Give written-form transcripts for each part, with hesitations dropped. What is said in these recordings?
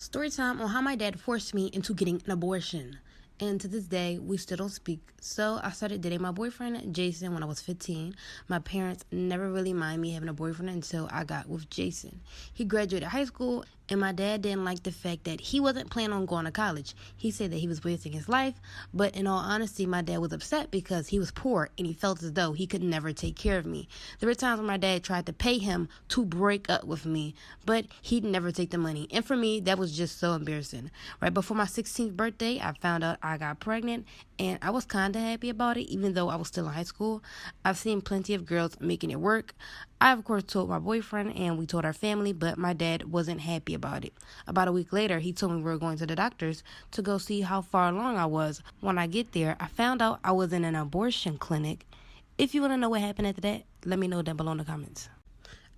Story time on how my dad forced me into getting an abortion. And to this day, we still don't speak. So I started dating my boyfriend, Jason, when I was 15. My parents never really minded me having a boyfriend until I got with Jason. He graduated high school, and my dad didn't like the fact that he wasn't planning on going to college. He said that he was wasting his life, but in all honesty, my dad was upset because he was poor and he felt as though he could never take care of me. There were times when my dad tried to pay him to break up with me, but he'd never take the money. And for me, that was just so embarrassing. Right before my 16th birthday, I found out I got pregnant, and I was kind of happy about it, even though I was still in high school. I've seen plenty of girls making it work. I, of course, told my boyfriend, and we told our family, but my dad wasn't happy about it. About a week later, he told me we were going to the doctors to go see how far along I was. When I get there, I found out I was in an abortion clinic. If you want to know what happened after that, let me know down below in the comments.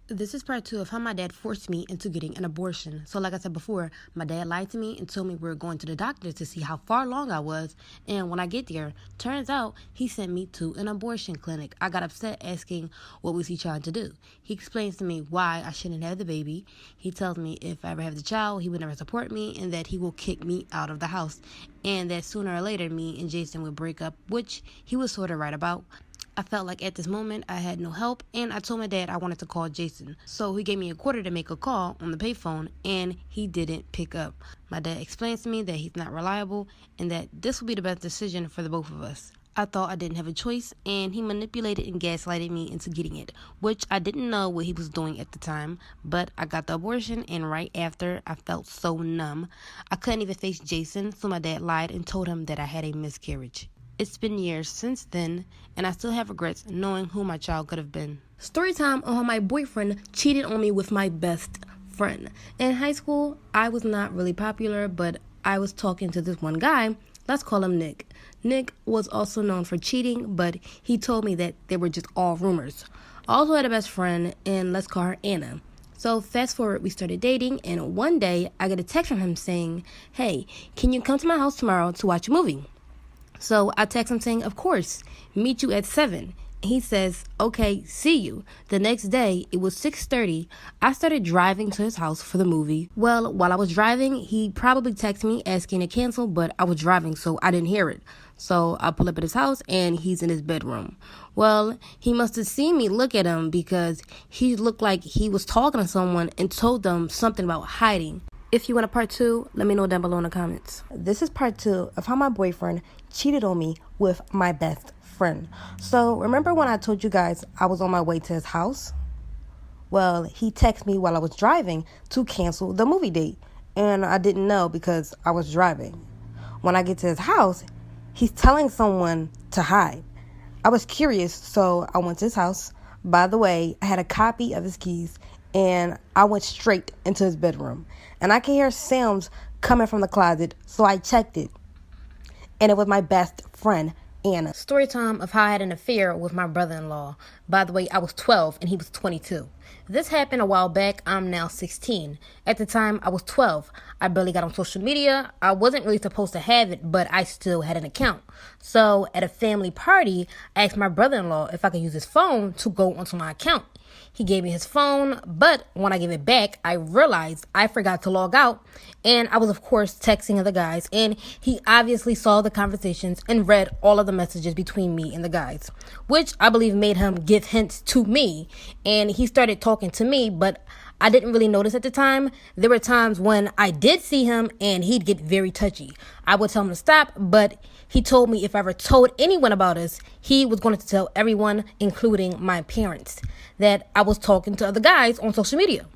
This is part 2 of how my dad forced me into getting an abortion. So like I said before, my dad lied to me and told me we were going to the doctor to see how far along I was. And when I get there, turns out he sent me to an abortion clinic. I got upset asking what was he trying to do. He explains to me why I shouldn't have the baby. He tells me if I ever have the child, he would never support me and that he will kick me out of the house. And that sooner or later, me and Jason would break up, which he was sort of right about. I felt like at this moment I had no help, and I told my dad I wanted to call Jason. So he gave me a quarter to make a call on the payphone, and he didn't pick up. My dad explains to me that he's not reliable and that this will be the best decision for the both of us. I thought I didn't have a choice, and he manipulated and gaslighted me into getting it, which I didn't know what he was doing at the time, but I got the abortion, and right after, I felt so numb. I couldn't even face Jason, so my dad lied and told him that I had a miscarriage. It's been years since then, and I still have regrets knowing who my child could have been. Story time on how my boyfriend cheated on me with my best friend. In high school, I was not really popular, but I was talking to this one guy. Let's call him Nick. Nick was also known for cheating, but he told me that they were just all rumors. I also had a best friend, and let's call her Anna. So fast forward, we started dating, and one day I get a text from him saying, "Hey, can you come to my house tomorrow to watch a movie?" So I text him saying, "Of course, meet you at 7. He says, "Okay, see you." The next day, it was 6:30. I started driving to his house for the movie. Well, while I was driving, he probably texted me asking to cancel, but I was driving, so I didn't hear it. So I pull up at his house, and he's in his bedroom. Well, he must have seen me look at him because he looked like he was talking to someone and told them something about hiding. If you want a part 2, let me know down below in the comments. This is part 2 of how my boyfriend cheated on me with my best friend. So remember when I told you guys I was on my way to his house? Well, he texted me while I was driving to cancel the movie date. And I didn't know because I was driving. When I get to his house, he's telling someone to hide. I was curious, so I went to his house. By the way, I had a copy of his keys, and I went straight into his bedroom. And I could hear sounds coming from the closet, so I checked it. And it was my best friend, Anna. Story time of how I had an affair with my brother-in-law. By the way, I was 12 and he was 22. This happened a while back. I'm now 16. At the time, I was 12. I barely got on social media. I wasn't really supposed to have it, but I still had an account. So at a family party, I asked my brother-in-law if I could use his phone to go onto my account. He gave me his phone, but when I gave it back, I realized I forgot to log out, and I was, of course, texting other guys, and he obviously saw the conversations and read all of the messages between me and the guys, which I believe made him give hints to me, and he started talking to me, but I didn't really notice at the time. There were times when I did see him and he'd get very touchy. I would tell him to stop, but he told me if I ever told anyone about us, he was going to tell everyone, including my parents, that I was talking to other guys on social media.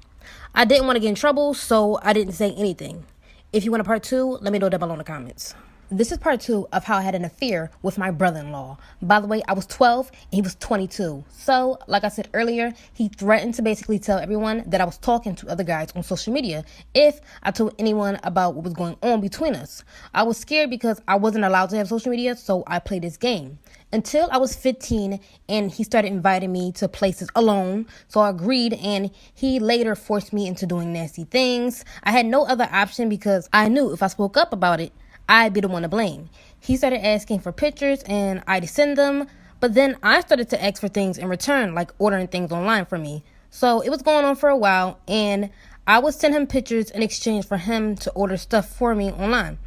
I didn't want to get in trouble, so I didn't say anything. If you want a part 2, let me know down below in the comments. This is part 2 of how I had an affair with my brother-in-law. By the way, I was 12 and he was 22. So, like I said earlier, he threatened to basically tell everyone that I was talking to other guys on social media if I told anyone about what was going on between us. I was scared because I wasn't allowed to have social media, so I played this game. Until I was 15 and he started inviting me to places alone. So I agreed, and he later forced me into doing nasty things. I had no other option because I knew if I spoke up about it, I'd be the one to blame. He started asking for pictures and I'd send them, but then I started to ask for things in return, like ordering things online for me. So it was going on for a while, and I would send him pictures in exchange for him to order stuff for me online.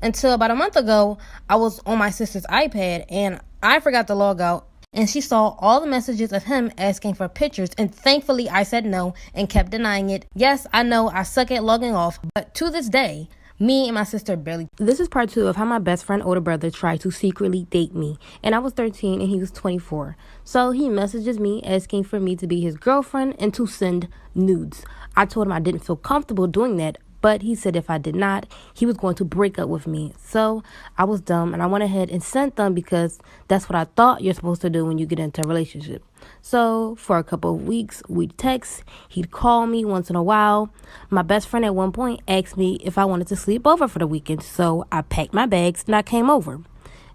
Until about a month ago, I was on my sister's iPad and I forgot to log out. And she saw all the messages of him asking for pictures, and thankfully I said no and kept denying it. Yes, I know I suck at logging off, but to this day, me and my sister barely. This is part 2 of how my best friend older brother tried to secretly date me. And I was 13 and he was 24. So he messages me asking for me to be his girlfriend and to send nudes. I told him I didn't feel comfortable doing that, but he said if I did not, he was going to break up with me. So I was dumb and I went ahead and sent them because that's what I thought you're supposed to do when you get into a relationship. So for a couple of weeks, we'd text. He'd call me once in a while. My best friend at one point asked me if I wanted to sleep over for the weekend. So I packed my bags and I came over.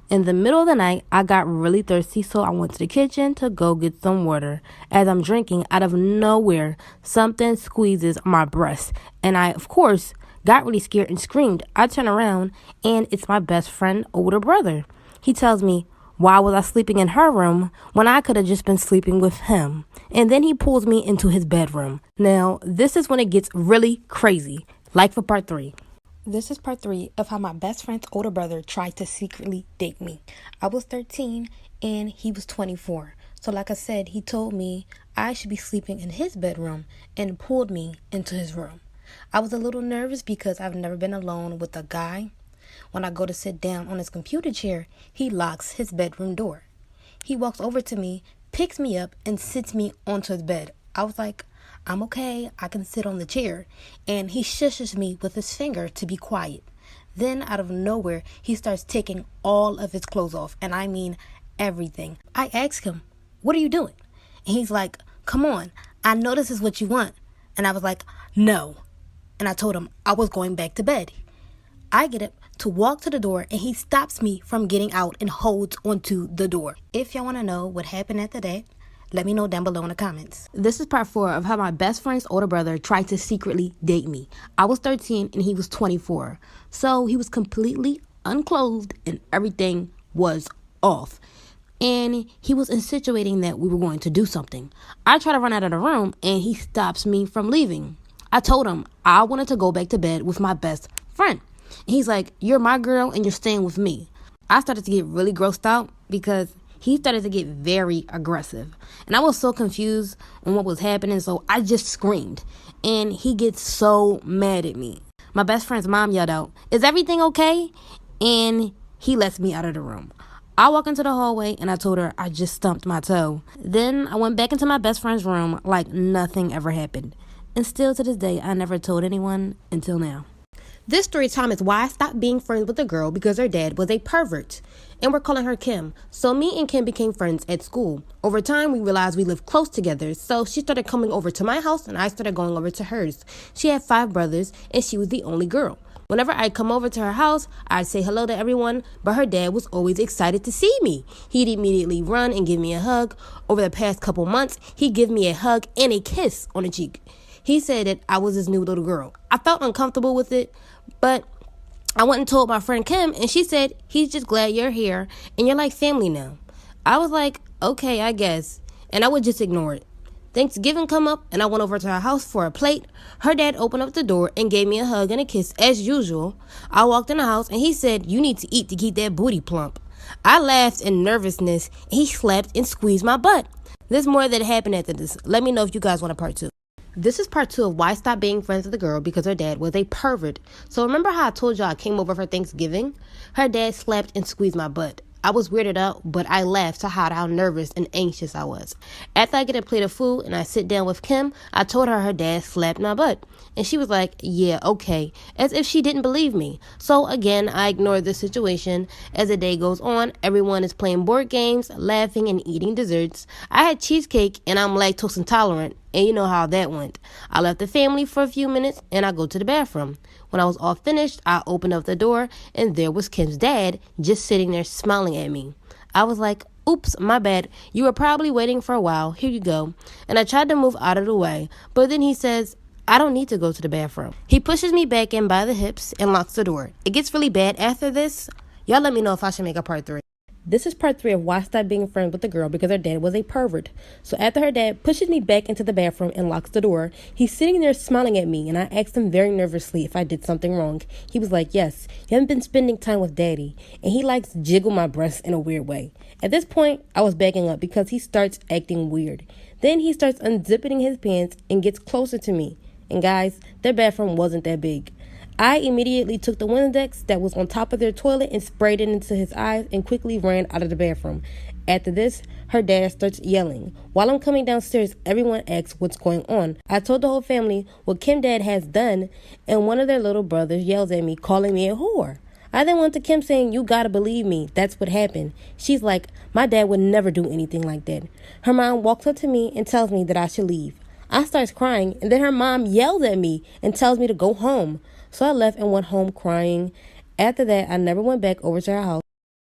In the middle of the night, I got really thirsty, so I went to the kitchen to go get some water. As I'm drinking, out of nowhere, something squeezes my breast. And I, of course, got really scared and screamed. I turn around, and it's my best friend, older brother. He tells me, why was I sleeping in her room when I could have just been sleeping with him? And then he pulls me into his bedroom. Now, this is when it gets really crazy. Like for part 3. This is part 3 of how my best friend's older brother tried to secretly date me. I was 13 and he was 24. So like I said, he told me I should be sleeping in his bedroom and pulled me into his room. I was a little nervous because I've never been alone with a guy. When I go to sit down on his computer chair, he locks his bedroom door. He walks over to me, picks me up, and sits me onto his bed. I was like, I'm okay, I can sit on the chair. And he shushes me with his finger to be quiet. Then out of nowhere, he starts taking all of his clothes off. And I mean everything. I ask him, what are you doing? And he's like, come on, I know this is what you want. And I was like, no. And I told him I was going back to bed. I get up to walk to the door and he stops me from getting out and holds onto the door. If y'all want to know what happened after that, let me know down below in the comments. This is part 4 of how my best friend's older brother tried to secretly date me. I was 13 and he was 24. So he was completely unclothed and everything was off. And he was insinuating that we were going to do something. I try to run out of the room and he stops me from leaving. I told him I wanted to go back to bed with my best friend. And he's like, you're my girl and you're staying with me. I started to get really grossed out because he started to get very aggressive. And I was so confused on what was happening, so I just screamed. And he gets so mad at me. My best friend's mom yelled out, is everything okay? And he lets me out of the room. I walk into the hallway and I told her I just stumped my toe. Then I went back into my best friend's room like nothing ever happened. And still to this day, I never told anyone until now. This story time is why I stopped being friends with a girl because her dad was a pervert. And we're calling her Kim. So me and Kim became friends at school. Over time, we realized we lived close together. So she started coming over to my house and I started going over to hers. She had 5 brothers and she was the only girl. Whenever I'd come over to her house, I'd say hello to everyone, but her dad was always excited to see me. He'd immediately run and give me a hug. Over the past couple months, he'd give me a hug and a kiss on the cheek. He said that I was his new little girl. I felt uncomfortable with it, but I went and told my friend Kim, and she said, he's just glad you're here, and you're like family now. I was like, okay, I guess, and I would just ignore it. Thanksgiving come up, and I went over to her house for a plate. Her dad opened up the door and gave me a hug and a kiss, as usual. I walked in the house, and he said, you need to eat to keep that booty plump. I laughed in nervousness, and he slapped and squeezed my butt. There's more that happened after this. Let me know if you guys want a part 2. This is part 2 of why I stopped being friends with the girl because her dad was a pervert. So remember how I told y'all I came over for Thanksgiving? Her dad slapped and squeezed my butt. I was weirded out, but I laughed to hide how nervous and anxious I was. After I get a plate of food and I sit down with Kim, I told her dad slapped my butt. And she was like, yeah, okay, as if she didn't believe me. So again, I ignored the situation. As the day goes on, everyone is playing board games, laughing, and eating desserts. I had cheesecake and I'm lactose intolerant. And you know how that went. I left the family for a few minutes and I go to the bathroom. When I was all finished, I opened up the door and there was Kim's dad just sitting there smiling at me. I was like, oops, my bad. You were probably waiting for a while. Here you go. And I tried to move out of the way. But then he says, I don't need to go to the bathroom. He pushes me back in by the hips and locks the door. It gets really bad after this. Y'all let me know if I should make a part 3. This is part 3 of why I stopped being friends with the girl, because her dad was a pervert. So after her dad pushes me back into the bathroom and locks the door, he's sitting there smiling at me, and I asked him very nervously if I did something wrong. He was like, yes, you haven't been spending time with daddy, and he likes to jiggle my breasts in a weird way. At this point, I was backing up because he starts acting weird. Then he starts unzipping his pants and gets closer to me. And guys, their bathroom wasn't that big. I immediately took the Windex that was on top of their toilet and sprayed it into his eyes and quickly ran out of the bathroom. After this, her dad starts yelling. While I'm coming downstairs, everyone asks what's going on. I told the whole family what Kim dad has done, and one of their little brothers yells at me, calling me a whore. I then went to Kim saying, you gotta believe me, that's what happened. She's like, my dad would never do anything like that. Her mom walks up to me and tells me that I should leave. I start crying, and then her mom yells at me and tells me to go home. So I left and went home crying. After that, I never went back over to her house.